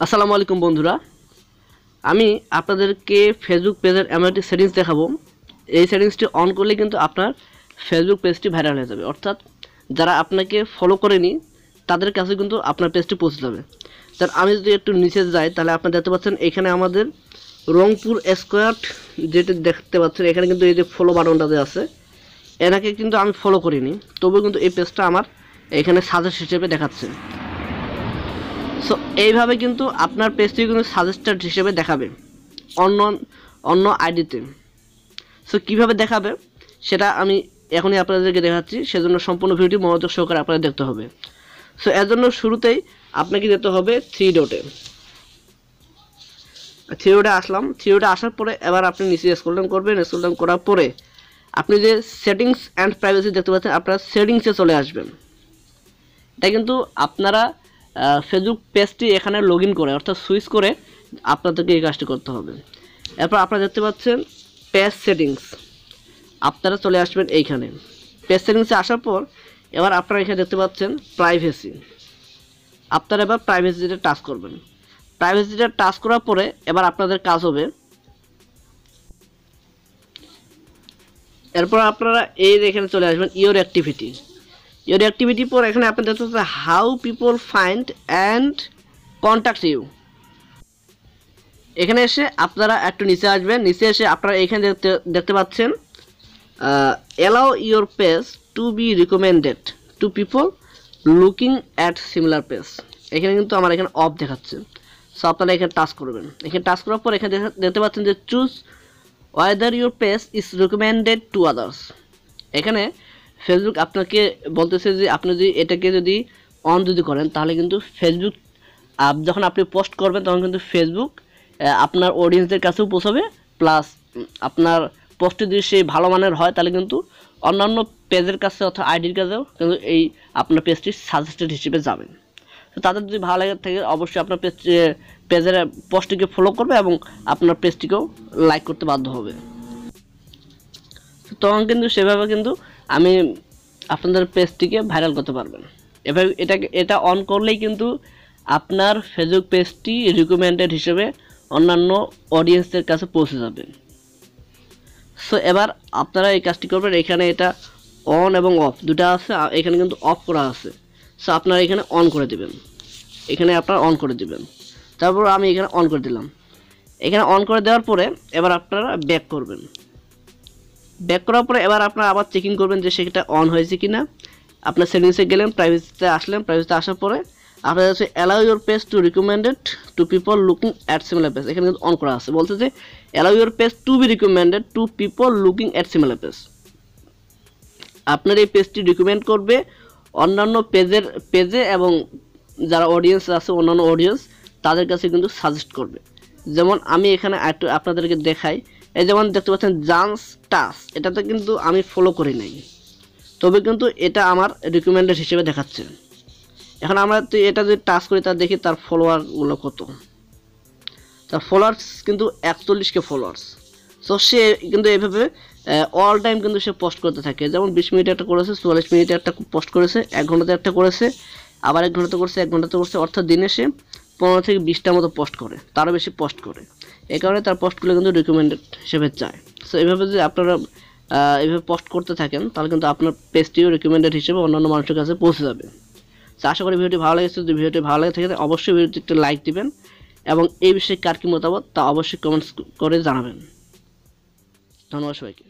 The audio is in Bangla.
আসসালামু আলাইকুম বন্ধুরা, আমি আপনাদেরকে ফেসবুক পেজের এমন একটি সেটিংস দেখাবো। এই সেটিংসটি অন করলে কিন্তু আপনার ফেসবুক পেজটি ভাইরাল হয়ে যাবে, অর্থাৎ যারা আপনাকে ফলো করেনি তাদের কাছে কিন্তু আপনার পেজটি পৌঁছে যাবে। তার আমি যদি একটু নিচে যাই তাহলে আপনারা দেখতে পাচ্ছেন এখানে আমাদের রংপুর স্কোয়ার যেটা দেখতে পাচ্ছেন, এখানে কিন্তু এই যে ফলো বাটনটাতে আছে, এনাকে কিন্তু আমি ফলো করিনি, তবুও কিন্তু এই পেজটা আমার এখানে সাজেস্ট হিসেবে দেখাচ্ছে। সো এইভাবে কিন্তু আপনার পেজটি কিন্তু সাজেস্টেড হিসেবে দেখাবে অন্য অন্য আইডিতে। সো কীভাবে দেখাবে সেটা আমি এখনই আপনাদেরকে দেখাচ্ছি, সেজন্য সম্পূর্ণ ভিডিওটি মনোযোগ সহকারে আপনাদের দেখতে হবে। সো এর জন্য শুরুতেই আপনাকে যেতে হবে থ্রি ডটে আসলাম। থ্রি ডটে আসার পরে এবার আপনি নিচে স্ক্রল ডাউন করবেন। স্ক্রল ডাউন করার পরে আপনি যে সেটিংস অ্যান্ড প্রাইভেসি দেখতে পাচ্ছেন, আপনারা সেটিংসে চলে আসবেন। এটা কিন্তু আপনারা ফেসবুক পেজটি এখানে লগ ইন করে অর্থাৎ সুইচ করে আপনাদেরকে এই কাজটি করতে হবে। এরপর আপনারা দেখতে পাচ্ছেন পেজ সেটিংস, আপনারা চলে আসবেন এইখানে। পেজ সেটিংসে আসার পর এবার আপনারা এখানে দেখতে পাচ্ছেন প্রাইভেসি, আপনারা এবার প্রাইভেসিটা টাচ করবেন। প্রাইভেসিটা টাচ করার পরে এবার আপনাদের কাজ হবে, এরপর আপনারা এই এখানে চলে আসবেন ইওর অ্যাক্টিভিটি পর এখানে আপনি দেখতে পাচ্ছেন how people find and contact you. এখানে এসে আপনারা একটু নিচে আসবেন। নিচে এসে আপনারা এখানে দেখতে পাচ্ছেন allow your page to be recommended to people looking at similar page. এখানে কিন্তু আমার এখানে অফ দেখাচ্ছে। সো আপনারা এখানে টাচ করবেন। এখানে টাচ করার পর এখানে দেখতে পাচ্ছেন যে choose weather your page is recommended to others. এখানে ফেসবুক আপনাকে বলতেছে যে আপনি যদি এটাকে যদি অন যদি করেন তাহলে কিন্তু ফেসবুক যখন আপনি পোস্ট করবেন তখন কিন্তু ফেসবুক আপনার অডিয়েন্সদের কাছেও পৌঁছাবে, প্লাস আপনার পোস্টটি যদি সেই ভালো মানের হয় তাহলে কিন্তু অন্যান্য পেজের কাছে অথবা আইডির কাছেও কিন্তু এই আপনার পেজটি সাজেস্টেড হিসেবে যাবে। তো তাদের যদি ভালো লাগে থাকে অবশ্যই আপনার পেজের পোস্টটিকে ফলো করবে এবং আপনার পেজটিকেও লাইক করতে বাধ্য হবে। তখন কিন্তু সেভাবে কিন্তু আমি আপনাদের পেজটিকে ভাইরাল করতে পারবেন। এভাবে এটা অন করলেই কিন্তু আপনার ফেসবুক পেজটি রিকমেন্ডেড হিসেবে অন্যান্য অডিয়েন্সদের কাছে পৌঁছে যাবে। সো এবার আপনারা এই কাজটি করবেন। এখানে এটা অন এবং অফ দুটো আছে, এখানে কিন্তু অফ করা আছে। সো আপনারা এখানে অন করে দেবেন, এখানে আপনারা অন করে দেবেন। তারপর আমি এখানে অন করে দিলাম। এখানে অন করে দেওয়ার পরে এবার আপনারা ব্যাক করবেন। ব্যাক করার পরে এবার আপনারা আবার চেকিং করবেন যে সেটা অন হয়েছে কিনা। আপনার সেটিংসে গেলেন, প্রাইভেসিতে আসলেন। প্রাইভেসিতে আসার পরে আপনার হচ্ছে allow your page to recommended to people looking at similar page. এখানে কিন্তু অন করা আছে, বলছে যে allow your page to be recommended to people looking at similar page. আপনার এই পেজটি রিকমেন্ড করবে অন্যান্য পেজে এবং যারা অডিয়েন্স আছে অন্যান্য অডিয়েন্স তাদের কাছে কিন্তু সাজেস্ট করবে। যেমন আমি এখানে একটু আপনাদেরকে দেখাই, এই যেমন দেখতে পাচ্ছেন জান্স টাস, এটাতে কিন্তু আমি ফলো করি নাই, তবে কিন্তু এটা আমার রিকমেন্ডেড হিসেবে দেখাচ্ছে। এখন আমরা এটা যদি টাচ করি তার দেখি তার ফলোয়ারগুলো কত। তার ফলোয়ার্স কিন্তু 41K ফলোয়ার্স। সো সে কিন্তু এইভাবে অল টাইম কিন্তু সে পোস্ট করতে থাকে। যেমন 20 মিনিটে একটা করেছে, 44 মিনিটে একটা পোস্ট করেছে, 1 ঘন্টাতে একটা করেছে, আবার 1 ঘন্টাতে করছে, 1 ঘন্টাতে করছে, অর্থাৎ দিনে সে 15 থেকে 20টার মতো পোস্ট করে, তারও বেশি পোস্ট করে। এই কারণে তার পোস্টগুলো কিন্তু রিকমেন্ডেড হিসেবে যায়। সো এইভাবে যদি আপনারা এইভাবে পোস্ট করতে থাকেন তাহলে কিন্তু আপনার পেজটিও রিকমেন্ডেড হিসেবে অন্যান্য মানুষের কাছে পৌঁছে যাবে। তো আশা করি ভিডিওটি ভালো লেগেছে। যদি ভিডিওটি ভালো লাগে থাকে অবশ্যই ভিডিওটি একটা লাইক দিবেন এবং এই বিষয়ে কার কী মতামত তা অবশ্যই কমেন্টস করে জানাবেন। ধন্যবাদ সবাইকে।